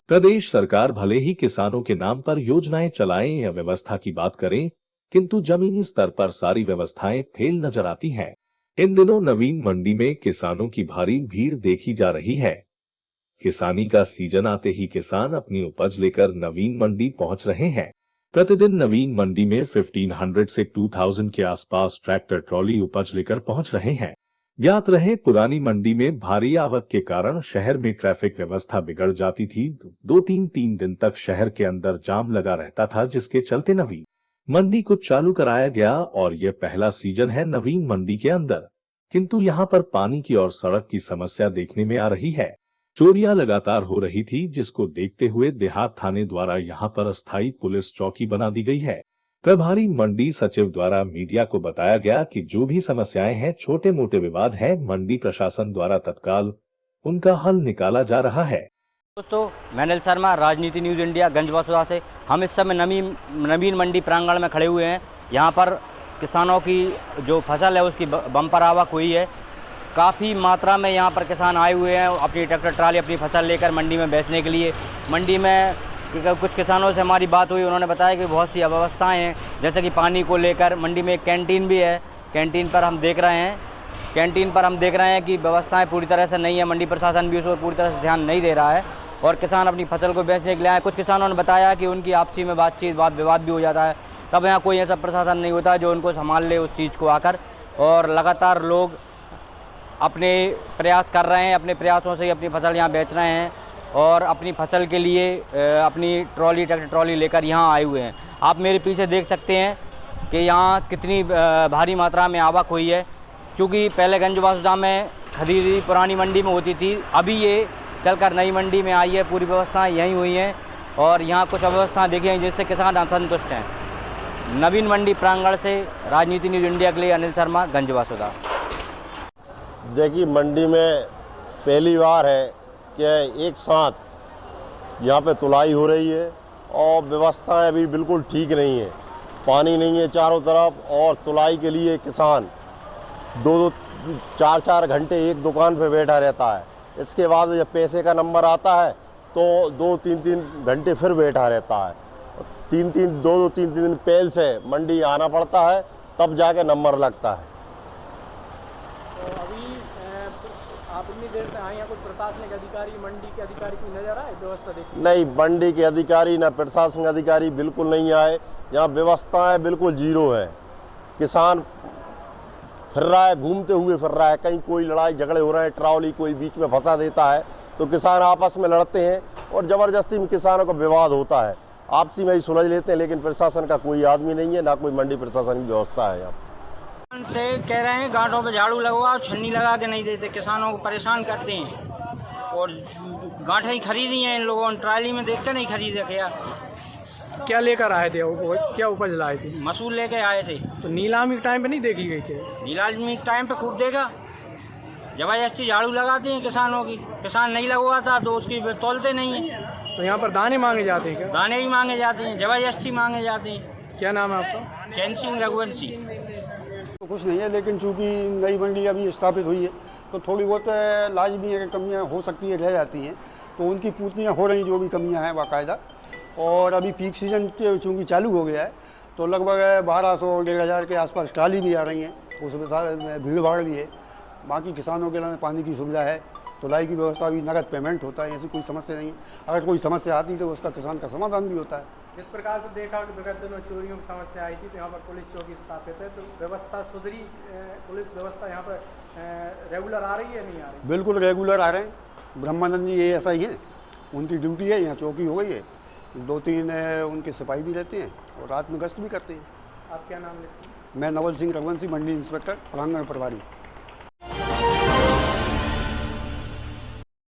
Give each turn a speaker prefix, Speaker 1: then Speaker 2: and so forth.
Speaker 1: प्रदेश सरकार भले ही किसानों के नाम पर योजनाएं चलाएं या व्यवस्था की बात करें, किंतु जमीनी स्तर पर सारी व्यवस्थाएं फेल नजर आती हैं। इन दिनों नवीन मंडी में किसानों की भारी भीड़ देखी जा रही है। किसानी का सीजन आते ही किसान अपनी उपज लेकर नवीन मंडी पहुंच रहे हैं। प्रतिदिन नवीन मंडी में 1500 से 2000 के आसपास ट्रैक्टर ट्रॉली उपज लेकर पहुंच रहे हैं। ज्ञात रहे, पुरानी मंडी में भारी आवक के कारण शहर में ट्रैफिक व्यवस्था बिगड़ जाती थी। 2-3 दिन तक शहर के अंदर जाम लगा रहता था, जिसके चलते नवीन मंडी को चालू कराया गया और यह पहला सीजन है नवीन मंडी के अंदर। किंतु यहाँ पर पानी की और सड़क की समस्या देखने में आ रही है। चोरियां लगातार हो रही थी, जिसको देखते हुए देहात थाने द्वारा यहां पर अस्थायी पुलिस चौकी बना दी गई है। प्रभारी मंडी सचिव द्वारा मीडिया को बताया गया कि जो भी समस्याएं हैं, छोटे मोटे विवाद हैं, मंडी प्रशासन द्वारा तत्काल उनका हल निकाला जा रहा है।
Speaker 2: दोस्तों, मैं अनिल शर्मा, राजनीति न्यूज़ इंडिया गंजवासुदा से। हम इस समय नवीन मंडी प्रांगण में खड़े हुए हैं। यहाँ पर किसानों की जो फसल है उसकी बम्पर आवक हुई है। काफ़ी मात्रा में यहाँ पर किसान आए हुए हैं अपनी ट्रैक्टर ट्राली अपनी फसल लेकर मंडी में बेचने के लिए। मंडी में कुछ किसानों से हमारी बात हुई, उन्होंने बताया कि बहुत सी अव्यवस्थाएं हैं, जैसे कि पानी को लेकर। मंडी में एक कैंटीन भी है, कैंटीन पर हम देख रहे हैं कि व्यवस्थाएं पूरी तरह से नहीं है। मंडी प्रशासन भी उस पर पूरी तरह से ध्यान नहीं दे रहा है और किसान अपनी फसल को बेचने के लिए आए। कुछ किसानों ने बताया कि उनकी आपसी में बातचीत वाद विवाद भी हो जाता है, तब यहाँ कोई ऐसा प्रशासन नहीं होता जो उनको संभाल ले उस चीज़ को आकर। और लगातार लोग अपने प्रयास कर रहे हैं, अपने प्रयासों से अपनी फसल यहाँ बेच रहे हैं और अपनी फसल के लिए अपनी ट्रैक्टर ट्रॉली लेकर यहाँ आए हुए हैं। आप मेरे पीछे देख सकते हैं कि यहाँ कितनी भारी मात्रा में आवक हुई है। चूँकि पहले गंजवासुदा में खरीदी पुरानी मंडी में होती थी, अभी ये चलकर नई मंडी में आई है। पूरी व्यवस्थाएं यहीं हुई हैं और यहाँ कुछ अव्यवस्थाएं देखी हैं जिससे किसान असंतुष्ट हैं। नवीन मंडी प्रांगण से राजनीति न्यूज़ इंडिया के लिए अनिल शर्मा, गंजवासुदा।
Speaker 3: देखिए, मंडी में पहली बार है कि एक साथ यहाँ पे तुलाई हो रही है और व्यवस्थाएं अभी बिल्कुल ठीक नहीं है। पानी नहीं है चारों तरफ और तुलाई के लिए किसान 2-4 घंटे एक दुकान पे बैठा रहता है। इसके बाद जब पैसे का नंबर आता है तो 2-3 घंटे फिर बैठा रहता है। 2-3 दिन पहले से मंडी आना पड़ता है, तब जाके नंबर लगता है।
Speaker 4: तो अभी आप इतनी देर से आए हैं, कुछ प्रशासनिक अधिकारी, मंडी के अधिकारी की नजर आए व्यवस्था देखिए?
Speaker 3: नहीं, मंडी के अधिकारी ना प्रशासनिक अधिकारी बिल्कुल नहीं आए। यहाँ व्यवस्थाएं बिल्कुल जीरो है। किसान फिर रहा है, घूमते हुए फिर रहा है। कहीं कोई लड़ाई झगड़े हो रहे हैं, ट्रॉली कोई बीच में फंसा देता है तो किसान आपस में लड़ते हैं और ज़बरदस्ती में किसानों का विवाद होता है। आपसी में ही सुलझ लेते हैं, लेकिन प्रशासन का कोई आदमी नहीं है, ना कोई मंडी प्रशासन की व्यवस्था है। यहाँ
Speaker 5: से कह रहे हैं गांठों पे झाड़ू लगवाओ, छन्नी लगा के नहीं देते, किसानों को परेशान करते हैं। और गांठें ही खरीदी हैं इन लोगों ने, ट्राली में देख के नहीं खरीदे।
Speaker 4: क्या लेकर आए थे? क्या उपज लाए थे?
Speaker 5: मसूर लेके आए थे।
Speaker 4: तो नीलामी के टाइम पे नहीं देखी गई थी?
Speaker 5: नीलामी के टाइम पे खूब देखा, जबरदस्ती झाड़ू लगाते हैं किसानों की। किसान नहीं लगवाता तो उसकी तोलते नहीं है।
Speaker 4: तो यहाँ पर दाने मांगे जाते हैं क्या?
Speaker 5: दाने ही मांगे जाते हैं, जबरदस्ती मांगे जाते हैं।
Speaker 4: क्या नाम है आपका?
Speaker 5: चैन सिंह, रघुवंशी।
Speaker 6: तो कुछ नहीं है, लेकिन चूंकि नई मंडी अभी स्थापित हुई है तो थोड़ी बहुत लाजमी है कि कमियां हो सकती है, रह जाती हैं। तो उनकी पूर्तियां हो रही, जो भी कमियां हैं बाकायदा। और अभी पीक सीजन चूँकि चालू हो गया है तो लगभग 1200-1500 के आसपास ट्राली भी आ रही हैं, उसमें सारा भीड़ भाड़ भी है। बाकी किसानों के लिए पानी की सुविधा है, तुलाई की व्यवस्था भी, नगद पेमेंट होता है, ऐसी कोई समस्या नहीं है। अगर कोई समस्या आती तो उसका किसान का समाधान भी होता है।
Speaker 4: जिस प्रकार से देखा कि विगत दिनों चोरियों की समस्या आई थी तो यहाँ पर पुलिस चौकी स्थापित है, तो व्यवस्था सुधरी? पुलिस व्यवस्था यहाँ पर रेगुलर आ रही है, नहीं आ रही?
Speaker 6: बिल्कुल रेगुलर आ रहे हैं। ब्रह्मानंद जी ये ऐसा ही है, उनकी ड्यूटी है, यहाँ चौकी हो गई है। 2-3 उनके सिपाही भी रहते हैं और रात में गश्त भी करते हैं।
Speaker 4: आप क्या नाम लिखते हैं?
Speaker 6: मैं नवल सिंह, रघुवंशी, मंडी इंस्पेक्टर, प्रांगण प्रभारी।